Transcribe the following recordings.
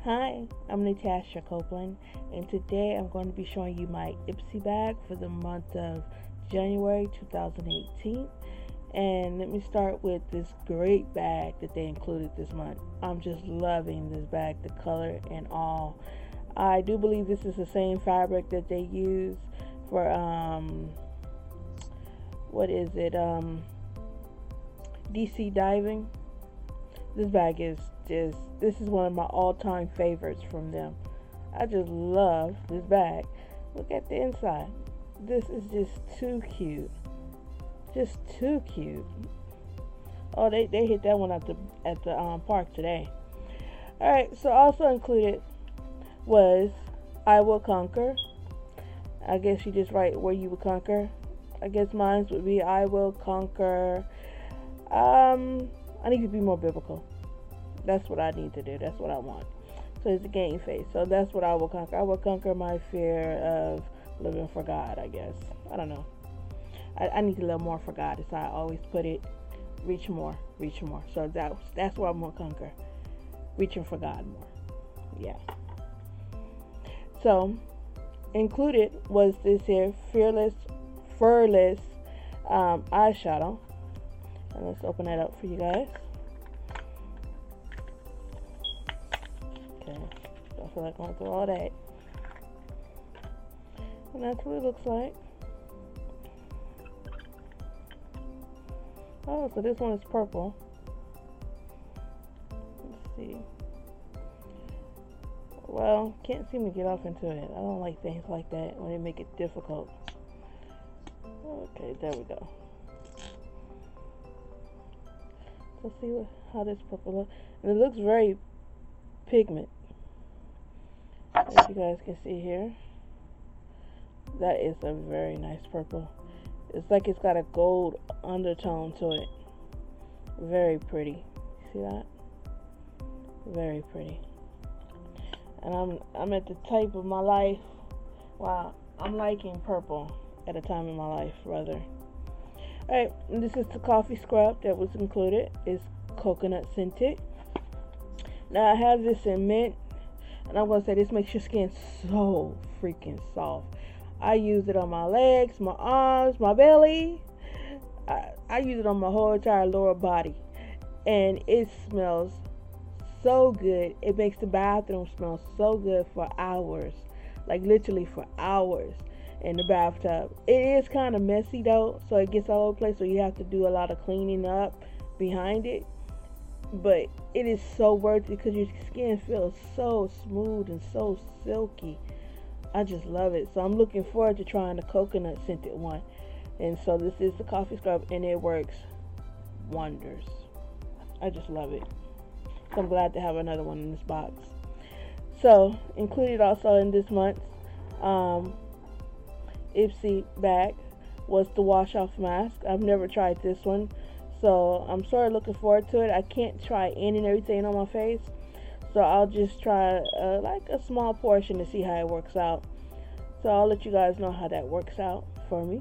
Hi, I'm Natasha Copeland, and today I'm going to be showing you my Ipsy bag for the month of January 2018. And let me start with this great bag that they included this month. I'm just loving this bag, the color and all. I do believe this is the same fabric that they use for DC diving. This bag is this is one of my all-time favorites from them. I just love this bag. Look at the inside. This is just too cute. Just too cute. Oh, they hit that one at the park today. Alright, so also included was I Will Conquer. I guess you just write where you will conquer. I guess mine would be I will conquer. I need to be more biblical. That's what I need to do. That's what I want. So it's a game face. So that's what I will conquer. I will conquer my fear of living for God, I guess. I don't know. I need to live more for God. That's how I always put it. Reach more. Reach more. So that's what I'm going to conquer. Reaching for God more. Yeah. So included was this here furless eyeshadow. And let's open that up for you guys. Okay, don't feel like going through all that. And that's what it looks like. Oh, so this one is purple. Let's see. Well, can't seem to get off into it. I don't like things like that when they make it difficult. Okay, there we go. Let's see how this purple looks. And it looks very pigment. As you guys can see here. That is a very nice purple. It's like it's got a gold undertone to it. Very pretty. See that? Very pretty. And I'm at the type of my life. Wow, I'm liking purple at a time in my life, rather. Alright, this is the coffee scrub that was included. It's coconut scented. Now I have this in mint, and I'm going to say this makes your skin so freaking soft. I use it on my legs, my arms, my belly. I use it on my whole entire lower body, and it smells so good. It makes the bathroom smell so good for hours, like literally for hours in the bathtub. It is kind of messy though, so it gets all over the place, so you have to do a lot of cleaning up behind it, but it is so worth it because your skin feels so smooth and so silky. I just love it. So I'm looking forward to trying the coconut scented one. And so this is the coffee scrub, and it works wonders. I just love it. So I'm glad to have another one in this box. So included also in this month's Ipsy bag was the wash off mask. I've never tried this one, so I'm sort of looking forward to it. I can't try any and everything on my face, so I'll just try like a small portion to see how it works out. So I'll let you guys know how that works out for me.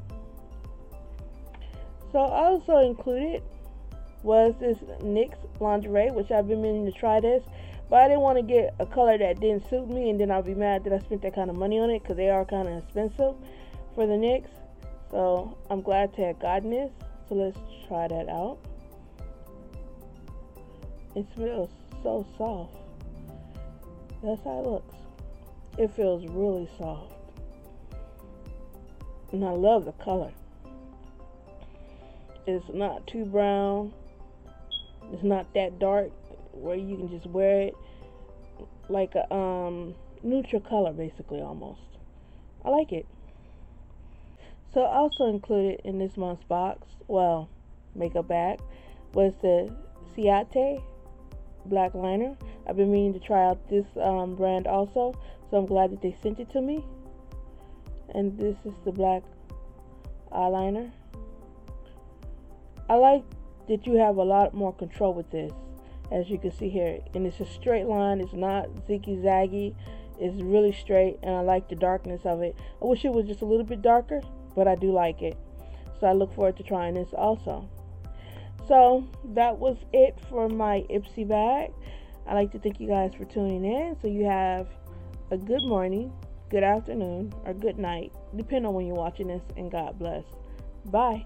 So also included was this NYX lingerie, which I've been meaning to try this, but I didn't want to get a color that didn't suit me, and then I'll be mad that I spent that kind of money on it, because they are kind of expensive for the NYX. So I'm glad to have gotten this. So let's try that out. It smells so soft. That's how it looks. It feels really soft, and I love the color. It's not too brown. It's not that dark where you can just wear it like a neutral color, basically, almost. I like it. So also included in this month's box, well, makeup bag, was the Ciate black liner. I've been meaning to try out this brand also, so I'm glad that they sent it to me. And this is the black eyeliner. I like that you have a lot more control with this, as you can see here. And it's a straight line. It's not ziggy-zaggy. It's really straight, and I like the darkness of it. I wish it was just a little bit darker, but I do like it. So I look forward to trying this also. So that was it for my Ipsy bag. I'd like to thank you guys for tuning in. So you have a good morning, good afternoon, or good night, depending on when you're watching this, and God bless. Bye.